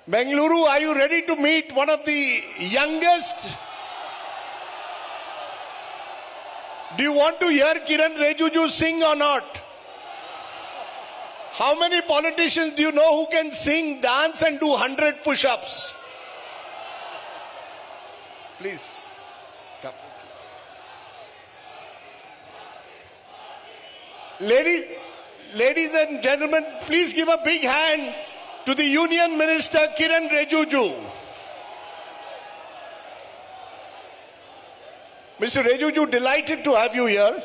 Bengaluru, are you ready to meet one of the youngest? Do you want to hear Kiren Rijiju sing or not? How many politicians do you know who can sing, dance and do 100 push-ups? Please. Come. Ladies and gentlemen, please give a big hand to the Union Minister Kiren Rijiju. Mr. Rijiju, delighted to have you here.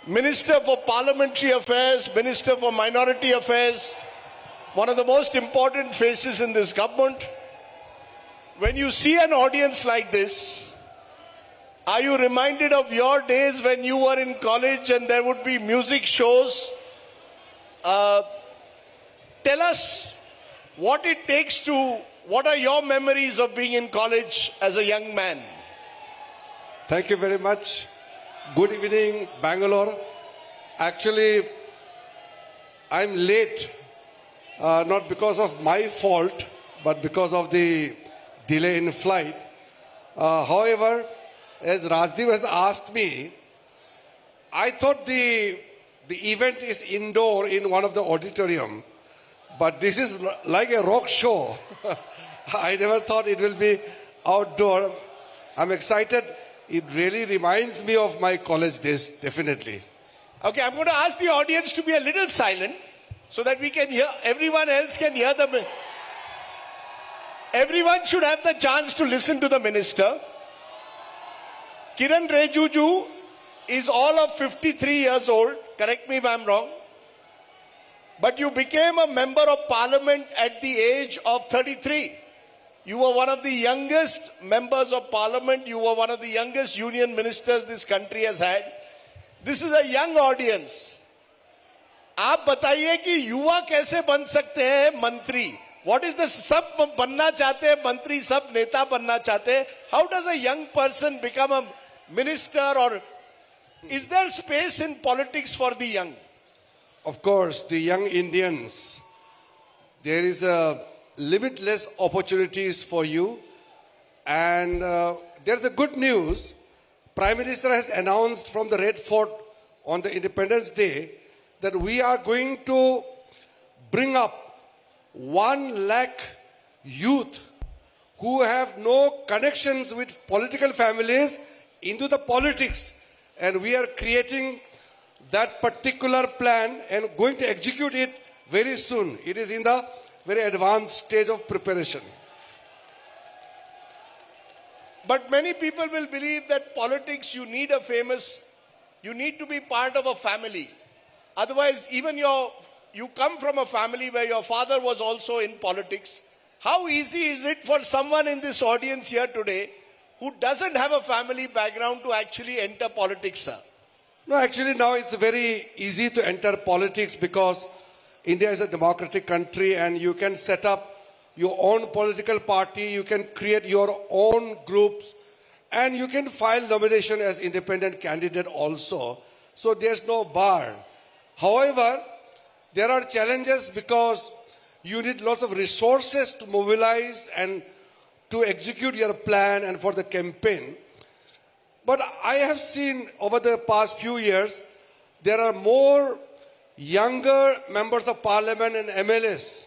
Minister for Parliamentary Affairs, Minister for Minority Affairs, one of the most important faces in this government. When you see an audience like this, are you reminded of your days when you were in college and there would be music shows? Tell us what it takes to, what are your memories of being in college as a young man? Thank you very much. Good evening, Bangalore. Actually, I'm late, not because of my fault, but because of the delay in flight. However, as Rajdeep has asked me, I thought the event is indoor in one of the auditorium, but this is like a rock show. I never thought it will be outdoor. I'm excited. It really reminds me of my college days, definitely. Okay, I'm going to ask the audience to be a little silent so that we can hear, everyone else can hear the... Everyone should have the chance to listen to the minister. Kiren Rijiju is all of 53 years old. Correct me if I'm wrong. But you became a member of parliament at the age of 33. You were one of the youngest members of parliament. You were one of the youngest union ministers this country has had. This is a young audience. आप बताइए कि युवा कैसे बन सकते हैं मंत्री? What is the सब बनना चाहते हैं मंत्री, सब नेता बनना चाहते हैं? How does a young person become a minister, or is there space in politics for the young? Of course, the young Indians, there is a limitless opportunities for you, and there's a good news. Prime Minister has announced from the Red Fort on the Independence Day that we are going to bring up 1 lakh youth who have no connections with political families into the politics, and we are creating that particular plan and going to execute it very soon. It is in the very advanced stage of preparation. But many people will believe that politics, you need to be part of a family. Otherwise, even you come from a family where your father was also in politics. How easy is it for someone in this audience here today who doesn't have a family background to actually enter politics, sir? No, actually now it's very easy to enter politics because India is a democratic country and you can set up your own political party, you can create your own groups, and you can file nomination as independent candidate also. So there's no bar. However, there are challenges because you need lots of resources to mobilize and to execute your plan and for the campaign. But I have seen over the past few years, there are more younger members of parliament and MLAs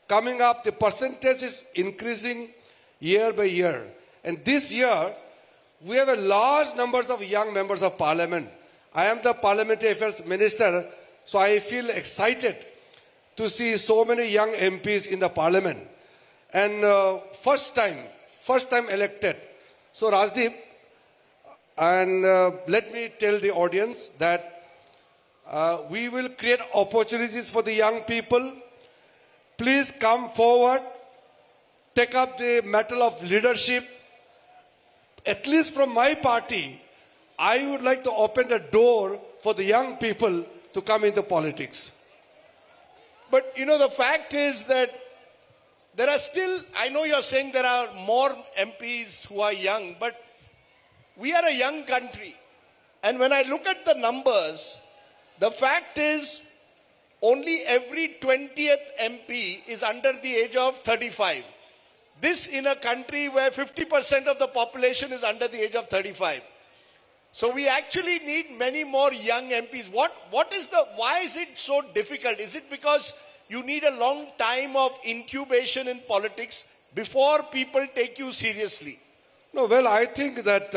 coming up. The percentage is increasing year by year. And this year, we have a large numbers of young members of parliament. I am the parliamentary affairs minister, so I feel excited to see so many young MPs in the parliament. And first time elected. So Rajdeep, and let me tell the audience that we will create opportunities for the young people. Please come forward, take up the mantle of leadership. At least from my party, I would like to open the door for the young people to come into politics. But you know, the fact is that there are still, I know you're saying there are more MPs who are young, but we are a young country. And when I look at the numbers, the fact is only every 20th MP is under the age of 35. This in a country where 50% of the population is under the age of 35. So we actually need many more young MPs. Why is it so difficult? Is it because you need a long time of incubation in politics before people take you seriously? No, well, I think that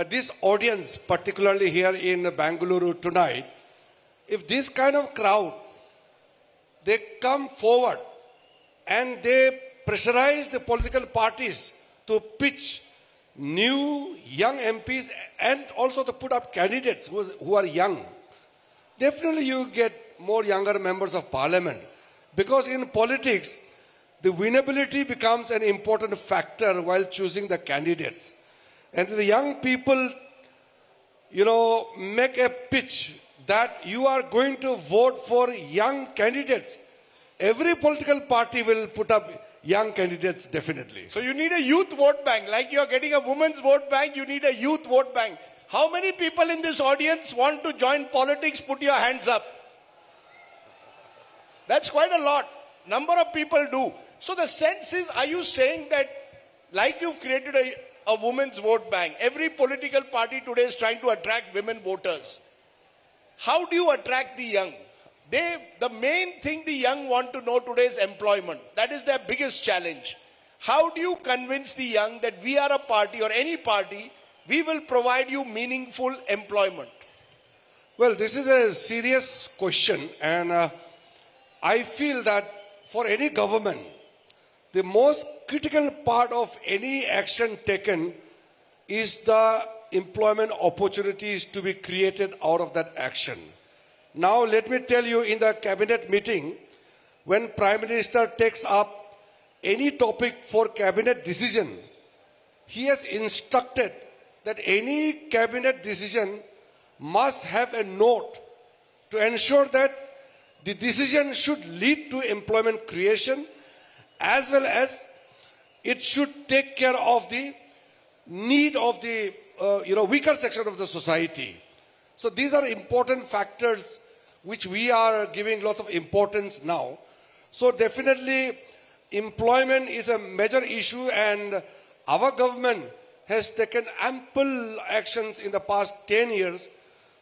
this audience, particularly here in Bengaluru tonight, if this kind of crowd, they come forward and they pressurize the political parties to pitch new young MPs and also to put up candidates who are young, definitely you get more younger members of parliament. Because in politics, the winnability becomes an important factor while choosing the candidates. And the young people, make a pitch that you are going to vote for young candidates. Every political party will put up young candidates, definitely. So you need a youth vote bank. Like you're getting a women's vote bank, you need a youth vote bank. How many people in this audience want to join politics? Put your hands up. That's quite a lot. Number of people do. So the sense is, are you saying that like you've created a women's vote bank, every political party today is trying to attract women voters. How do you attract the young? The main thing the young want to know today is employment. That is their biggest challenge. How do you convince the young that we are a party or any party, we will provide you meaningful employment? Well, this is a serious question, and I feel that for any government, the most critical part of any action taken is the employment opportunities to be created out of that action. Now, let me tell you, in the cabinet meeting, when Prime Minister takes up any topic for cabinet decision, he has instructed that any cabinet decision must have a note to ensure that the decision should lead to employment creation, as well as it should take care of the need of the weaker section of the society. So these are important factors which we are giving lots of importance now. So definitely employment is a major issue, and our government has taken ample actions in the past 10 years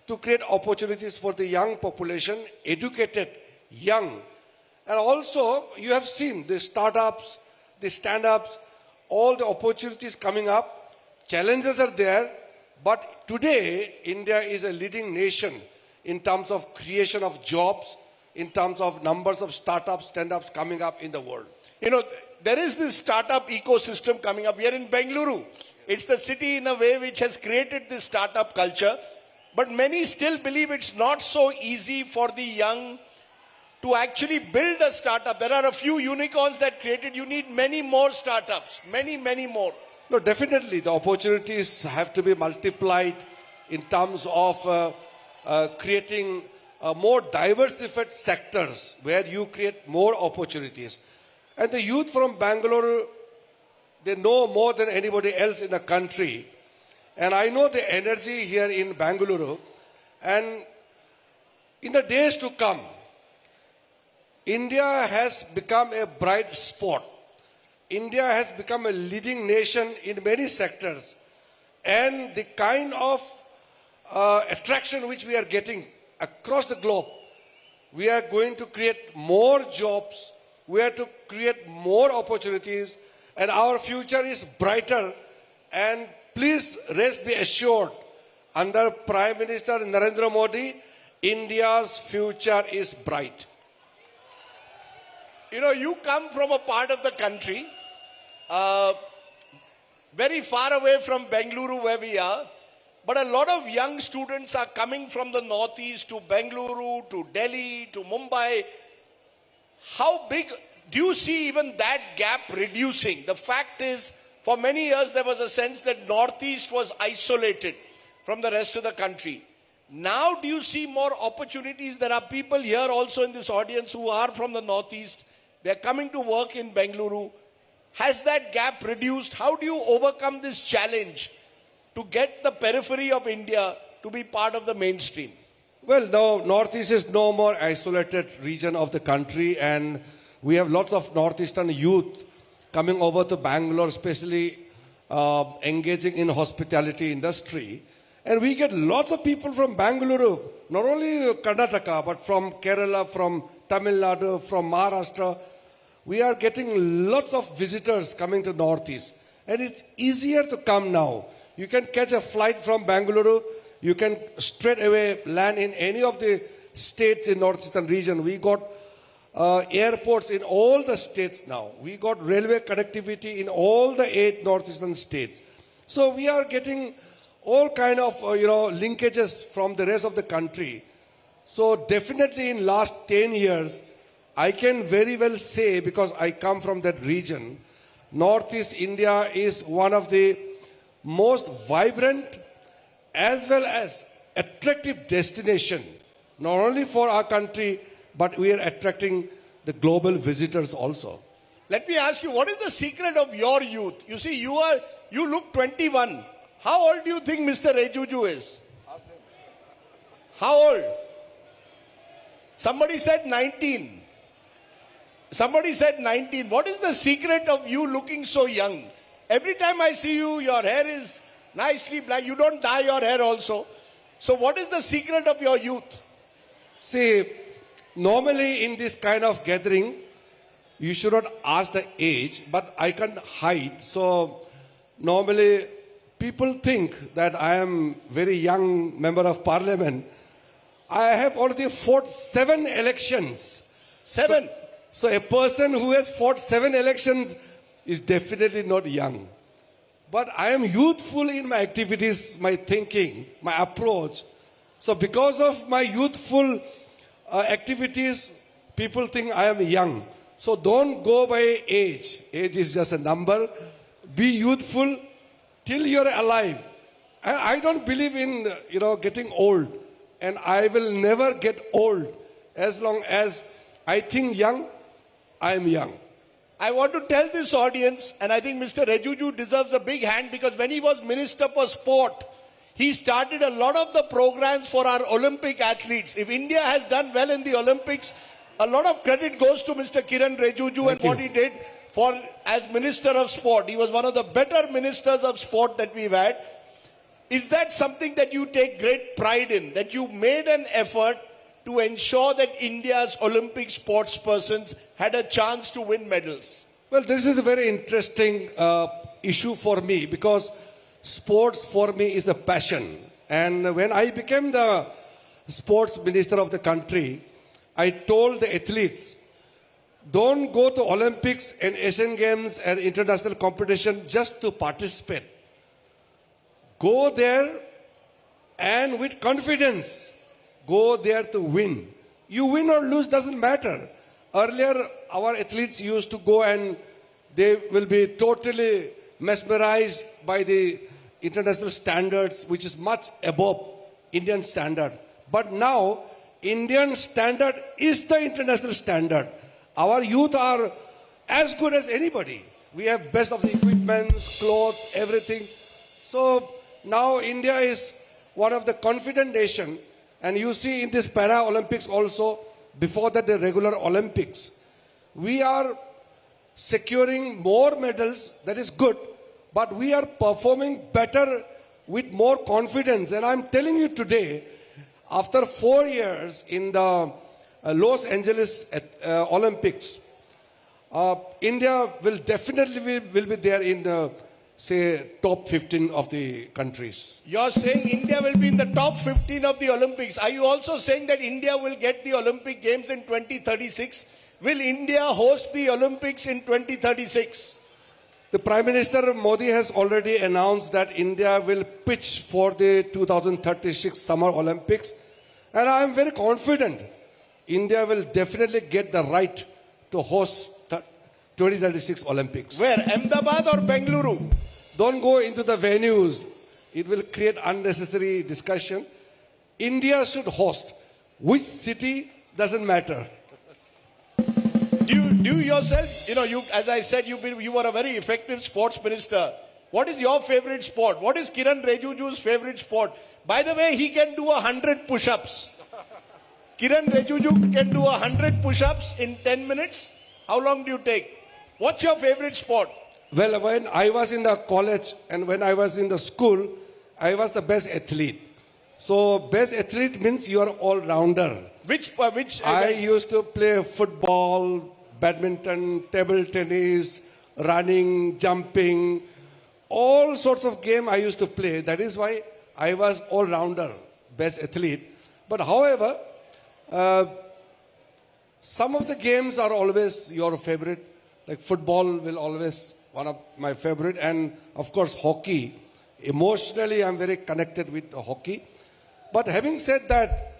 to create opportunities for the young population, educated, young. And also you have seen the startups, the stand-ups, all the opportunities coming up. Challenges are there, but today India is a leading nation in terms of creation of jobs, in terms of numbers of startups, stand-ups coming up in the world. There is this startup ecosystem coming up. We are in Bengaluru. It's the city in a way which has created this startup culture. But many still believe it's not so easy for the young to actually build a startup. There are a few unicorns that created. You need many more startups. Many, many more. No, definitely the opportunities have to be multiplied in terms of creating more diversified sectors where you create more opportunities. And the youth from Bangalore, they know more than anybody else in the country. And I know the energy here in Bangalore. And in the days to come, India has become a bright spot. India has become a leading nation in many sectors. And the kind of attraction which we are getting across the globe, we are going to create more jobs, we are to create more opportunities, and our future is brighter. And please rest be assured, under Prime Minister Narendra Modi, India's future is bright. You come from a part of the country very far away from Bengaluru where we are, but a lot of young students are coming from the northeast to Bengaluru, to Delhi, to Mumbai. How big do you see even that gap reducing? The fact is, for many years there was a sense that northeast was isolated from the rest of the country. Now do you see more opportunities? There are people here also in this audience who are from the northeast. They're coming to work in Bengaluru. Has that gap reduced? How do you overcome this challenge to get the periphery of India to be part of the mainstream? Well, now Northeast is no more isolated region of the country, and we have lots of Northeastern youth coming over to Bangalore, especially engaging in hospitality industry. And we get lots of people from Bangalore, not only Karnataka, but from Kerala, from Tamil Nadu, from Maharashtra. We are getting lots of visitors coming to Northeast. And it's easier to come now. You can catch a flight from Bangalore. You can straight away land in any of the states in Northeastern region. We got airports in all the states now. We got railway connectivity in all the 8 Northeastern states. So we are getting all kind of linkages from the rest of the country. So definitely in last 10 years, I can very well say, because I come from that region, Northeast India is one of the most vibrant as well as attractive destination, not only for our country, but we are attracting the global visitors also. Let me ask you, what is the secret of your youth? You see, you look 21. How old do you think Mr. Rijiju is? How old? Somebody said 19. Somebody said 19. What is the secret of you looking so young? Every time I see you, your hair is nicely black. You don't dye your hair also. So what is the secret of your youth? See, normally in this kind of gathering, you should not ask the age, but I can't hide. So normally people think that I am very young member of parliament. I have already fought 7 elections. 7? So a person who has fought 7 elections is definitely not young. But I am youthful in my activities, my thinking, my approach. So because of my youthful activities, people think I am young. So don't go by age. Age is just a number. Be youthful till you're alive. I don't believe in, getting old. And I will never get old. As long as I think young, I am young. I want to tell this audience, and I think Mr. Rijiju deserves a big hand, because when he was Minister for Sport, he started a lot of the programs for our Olympic athletes. If India has done well in the Olympics, a lot of credit goes to Mr. Kiren Rijiju and what he did as Minister of Sport. He was one of the better ministers of sport that we've had. Is that something that you take great pride in, that you made an effort to ensure that India's Olympic sports persons had a chance to win medals? Well, this is a very interesting issue for me, because sports for me is a passion. And when I became the sports minister of the country, I told the athletes, don't go to Olympics and Asian Games and international competition just to participate. Go there and with confidence, go there to win. You win or lose doesn't matter. Earlier, our athletes used to go and they will be totally mesmerized by the international standards, which is much above Indian standard. But now, Indian standard is the international standard. Our youth are as good as anybody. We have best of the equipment, clothes, everything. So now India is one of the confident nation. And you see in this Para-Olympics also, before that the regular Olympics, we are securing more medals, that is good, but we are performing better with more confidence. And I'm telling you today, after 4 years in the Los Angeles Olympics, India will definitely will be there in say top 15 of the countries. You're saying India will be in the top 15 of the Olympics. Are you also saying that India will get the Olympic Games in 2036? Will India host the Olympics in 2036? The Prime Minister Modi has already announced that India will pitch for the 2036 Summer Olympics. And I am very confident India will definitely get the right to host the 2036 Olympics. Where? Ahmedabad or Bengaluru? Don't go into the venues. It will create unnecessary discussion. India should host. Which city doesn't matter. Do you yourself, as I said, you were a very effective sports minister. What is your favorite sport? What is Kiren Rijiju's favorite sport? By the way, he can do 100 push-ups. Kiren Rijiju can do 100 push-ups in 10 minutes. How long do you take? What's your favorite sport? Well, when I was in the college and when I was in the school, I was the best athlete. So best athlete means you are all-rounder. Which I events? used to play football, badminton, table tennis, running, jumping, all sorts of game I used to play. That is why I was all-rounder, best athlete. But however, some of the games are always your favorite. Like football will always one of my favorite, and of course hockey. Emotionally, I'm very connected with hockey. But having said that,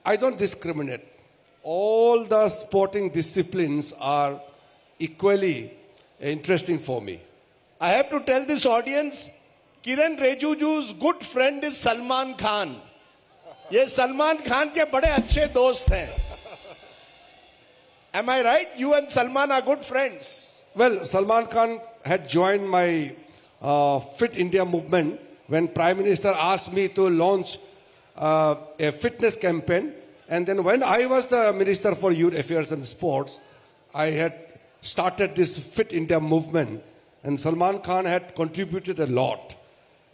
I don't discriminate. All the sporting disciplines are equally interesting for me. I have to tell this audience, Kiren Rijiju's good friend is Salman Khan. ये सलमान खान के बड़े अच्छे दोस्त हैं. Am I right? You and Salman are good friends. Well, Salman Khan had joined my Fit India movement when Prime Minister asked me to launch a fitness campaign. And then when I was the Minister for Youth Affairs and Sports, I had started this Fit India movement. And Salman Khan had contributed a lot.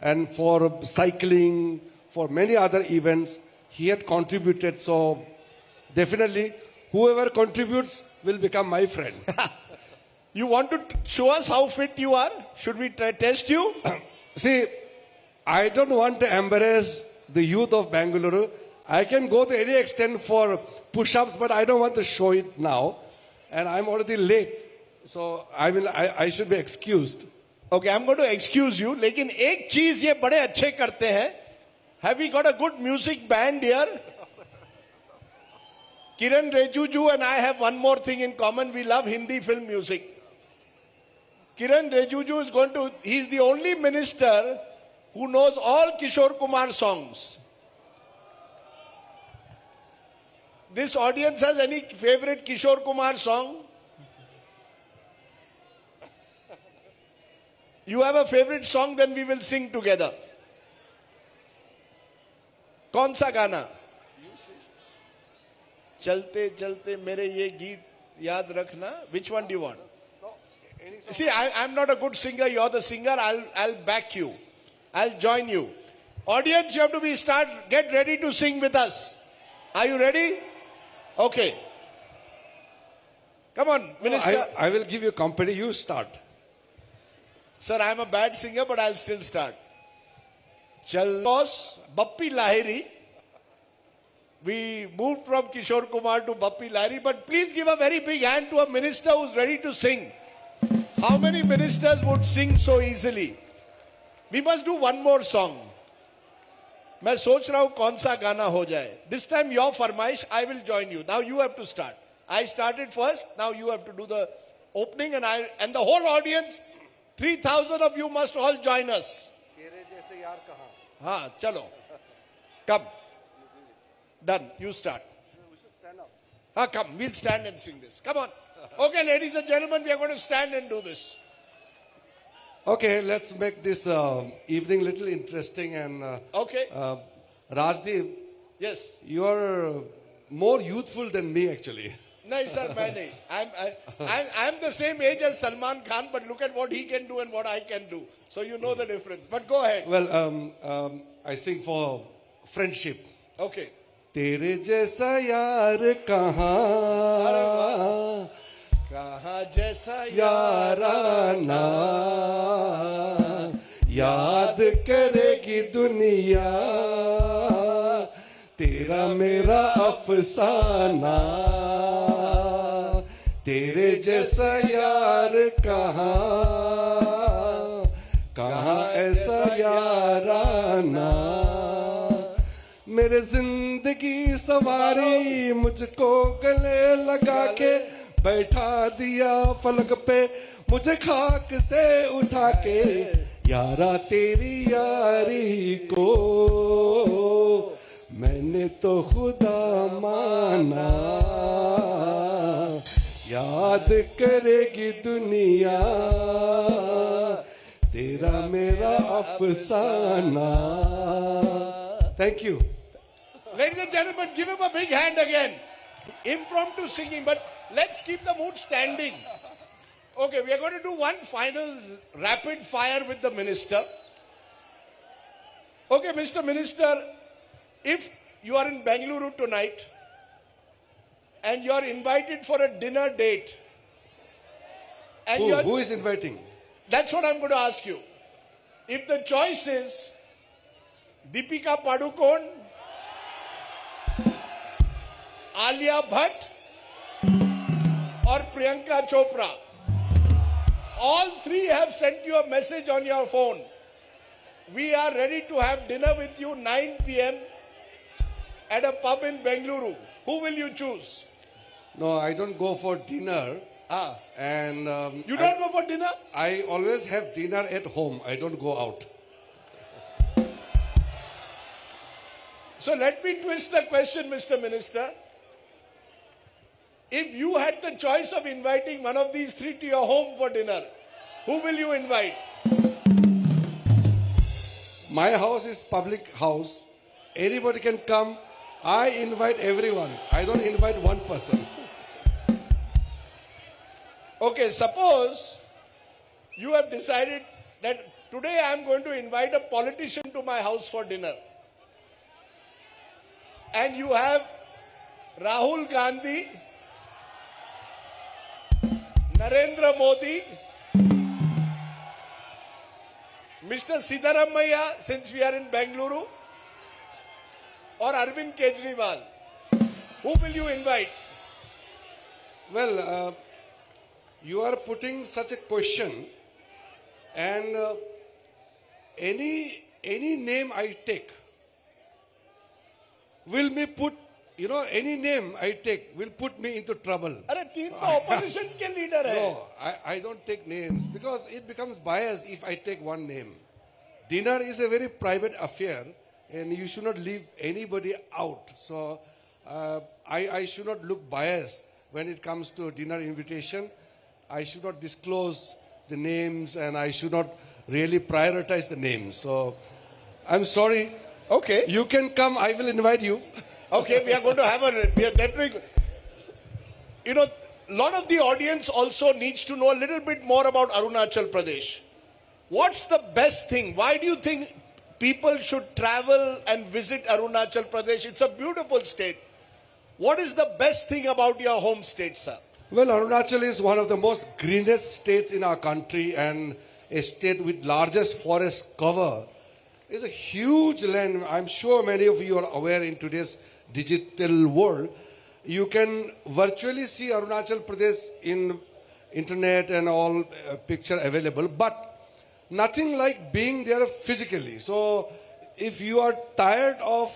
And for cycling, for many other events, he had contributed. So definitely, whoever contributes will become my friend. You want to show us how fit you are? Should we test you? See, I don't want to embarrass the youth of Bangalore. I can go to any extent for push-ups, but I don't want to show it now. And I'm already late. So I should be excused. Okay, I'm going to excuse you. लेकिन एक चीज ये बड़े अच्छे करते हैं. Have we got a good music band here? Kiren Rijiju and I have one more thing in common. We love Hindi film music. Kiren Rijiju is he's the only minister who knows all Kishore Kumar songs. This audience has any favorite Kishore Kumar song? You have a favorite song, then we will sing together. कौन सा गाना? चलते चलते मेरे ये गीत याद रखना. Which one do you want? See, I'm not a good singer. You're the singer. I'll back you. I'll join you. Audience, you have to get ready to sing with us. Are you ready? Okay. Come on, Minister. I will give you company. You start. Sir, I'm a bad singer, but I'll still start. Boss, Bappi Lahiri. We moved from Kishore Kumar to Bappi Lahiri, but please give a very big hand to a minister who's ready to sing. How many ministers would sing so easily? We must do one more song. मैं सोच रहा हूं कौन सा गाना हो जाए. This time your फरमाइश, I will join you. Now you have to start. I started first. Now you have to do the opening, and the whole audience, 3,000 of you must all join us. हाँ, चलो. Come. Done. You start. Come. We'll stand and sing this. Come on. Okay, ladies and gentlemen, we are going to stand and do this. Okay, let's make this evening little interesting. And Okay. Rajdeep, Yes. you are more youthful than me, actually. No, sir, मैं नहीं. I'm the same age as Salman Khan, but look at what he can do and what I can do. So you know the difference. But go ahead. Well, I sing for friendship. Okay. तेरे जैसा यार कहाँ कहाँ जैसा याराना याद करेगी दुनिया तेरा मेरा अफसाना तेरे जैसा यार कहाँ ऐसा याराना मेरे जिंदगी सवारी मुझको गले लगा के बैठा दिया फलक पे मुझे खाक से उठा के यारा तेरी यारी को मैंने तो खुदा माना याद करेगी दुनिया तेरा मेरा अफसाना. Thank you. Ladies and gentlemen, give him a big hand again. Impromptu singing, but let's keep the mood standing. Okay, we are going to do one final rapid fire with the minister. Okay, Mr. Minister, if you are in Bengaluru tonight and you are invited for a dinner date, and Who is inviting? that's what I'm going to ask you. If the choice is Deepika Padukone, Alia Bhatt, or Priyanka Chopra, all three have sent you a message on your phone. We are ready to have dinner with you 9 p.m. at a pub in Bengaluru. Who will you choose? No, I don't go for dinner. And You don't go for dinner? I always have dinner at home. I don't go out. So let me twist the question, Mr. Minister. If you had the choice of inviting one of these three to your home for dinner, who will you invite? My house is public house. Anybody can come. I invite everyone. I don't invite one person. Okay, suppose you have decided that today I am going to invite a politician to my house for dinner. And you have Rahul Gandhi, Narendra Modi, Mr. Siddharamaiah, since we are in Bengaluru, or Arvind Kejriwal. Who will you invite? Well, you are putting such a question, and any name I take will be put, any name I take will put me into trouble. अरे तीन तो opposition के leader है. No, I don't take names because it becomes biased if I take one name. Dinner is a very private affair and you should not leave anybody out. So I should not look biased when it comes to dinner invitation. I should not disclose the names and I should not really prioritize the names. So I'm sorry. Okay. You can come, I will invite you. Okay, we are going to have a lot of the audience also needs to know a little bit more about Arunachal Pradesh. What's the best thing? Why do you think people should travel and visit Arunachal Pradesh? It's a beautiful state. What is the best thing about your home state, sir? Well, Arunachal is one of the most greenest states in our country and a state with largest forest cover. It's a huge land. I'm sure many of you are aware in today's digital world. You can virtually see Arunachal Pradesh in internet and all picture available, but nothing like being there physically. So if you are tired of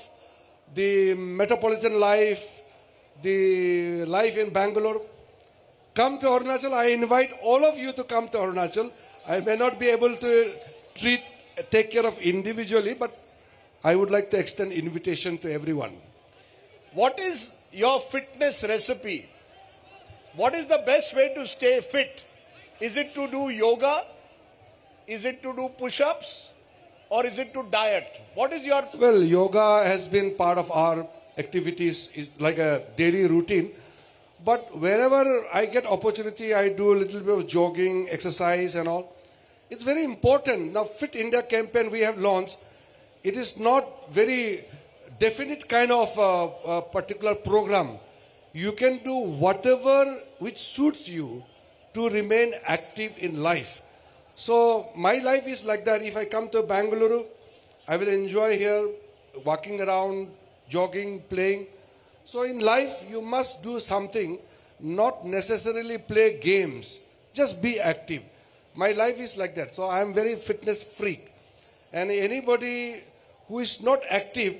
the metropolitan life, the life in Bangalore, come to Arunachal. I invite all of you to come to Arunachal. I may not be able to take care of individually, but I would like to extend invitation to everyone. What is your fitness recipe? What is the best way to stay fit? Is it to do yoga? Is it to do push-ups? Or is it to diet? What is your... Well, yoga has been part of our activities. It's like a daily routine. But wherever I get opportunity, I do a little bit of jogging, exercise and all. It's very important. Now, Fit India campaign we have launched, it is not very definite kind of a particular program. You can do whatever which suits you to remain active in life. So my life is like that. If I come to Bangalore, I will enjoy here, walking around, jogging, playing. So in life, you must do something, not necessarily play games. Just be active. My life is like that. So I am very fitness freak. And anybody who is not active,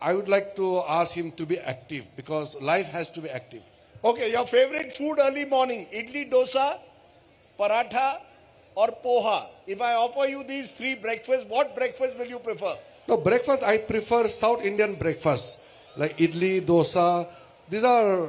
I would like to ask him to be active because life has to be active. Okay, your favorite food early morning, idli, dosa, paratha or poha. If I offer you these three breakfasts, what breakfast will you prefer? No, breakfast, I prefer South Indian breakfast, like idli, dosa. These are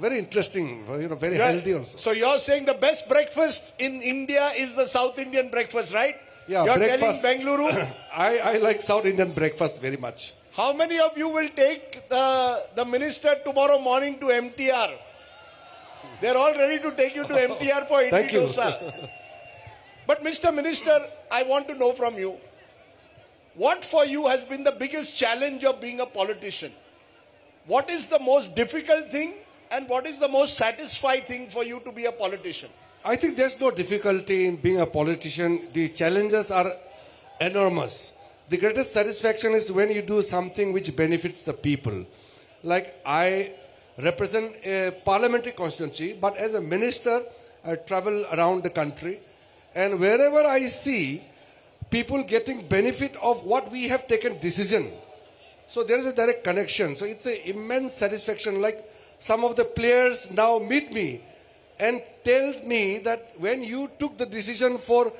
very interesting, very healthy also. So you're saying the best breakfast in India is the South Indian breakfast, right? Yeah, you're breakfast. telling Bengaluru? I like South Indian breakfast very much. How many of you will take the minister tomorrow morning to MTR? They're all ready to take you to MTR for idli Thank you. dosa. But Mr. Minister, I want to know from you, what for you has been the biggest challenge of being a politician? What is the most difficult thing and what is the most satisfying thing for you to be a politician? I think there's no difficulty in being a politician. The challenges are enormous. The greatest satisfaction is when you do something which benefits the people. Like I represent a parliamentary constituency, but as a minister, I travel around the country, and wherever I see people getting benefit of what we have taken decision, so there is a direct connection. So it's an immense satisfaction. Like some of the players now meet me and tell me that when you took the decision for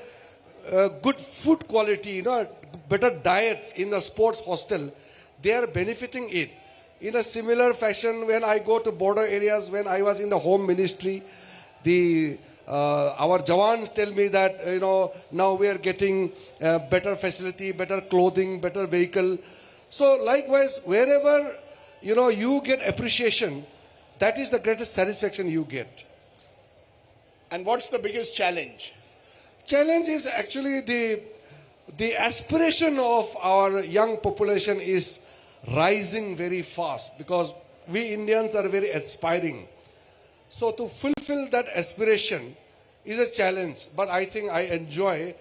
good food quality, better diets in the sports hostel, they are benefiting it. In a similar fashion, when I go to border areas, when I was in the home ministry, our Jawans tell me that, now we are getting better facility, better clothing, better vehicle. So likewise, wherever, you get appreciation, that is the greatest satisfaction you get. And what's the biggest challenge? Challenge is actually the aspiration of our young population is rising very fast because we Indians are very aspiring. So to fulfill that aspiration is a challenge, but I think I enjoy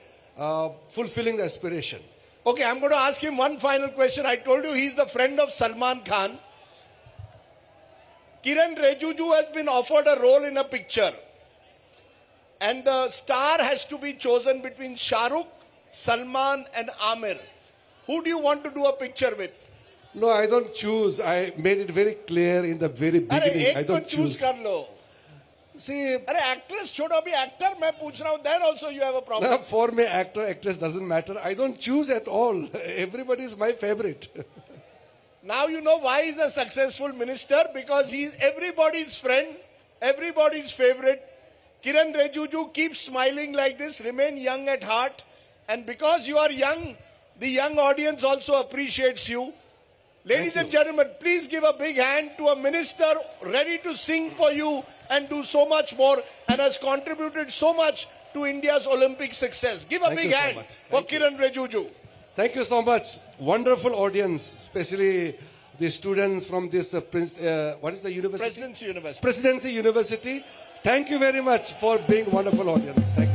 fulfilling the aspiration. Okay, I'm going to ask him one final question. I told you he's the friend of Salman Khan. Kiren Rijiju has been offered a role in a picture. And the star has to be chosen between Shah Rukh, Salman and Amir. Who do you want to do a picture with? No, I don't choose. I made it very clear in the very beginning. I don't choose. Kar lo. See, actress chodo abhi actor main pooch raha hu, then also you have a problem. For me, actor, actress doesn't matter. I don't choose at all. Everybody is my favorite. Now you know why he's a successful minister, because he's everybody's friend, everybody's favorite. Kiren Rijiju, keep smiling like this, remain young at heart, and because you are young, the young audience also appreciates you. Ladies and gentlemen, please give a big hand to a minister ready to sing for you and do so much more and has contributed so much to India's Olympic success. Give a big hand for Kiren Rijiju. Thank you so much. Wonderful audience, especially the students from this, what is the university? Presidency University. Presidency University. Thank you very much for being a wonderful audience. Thank you.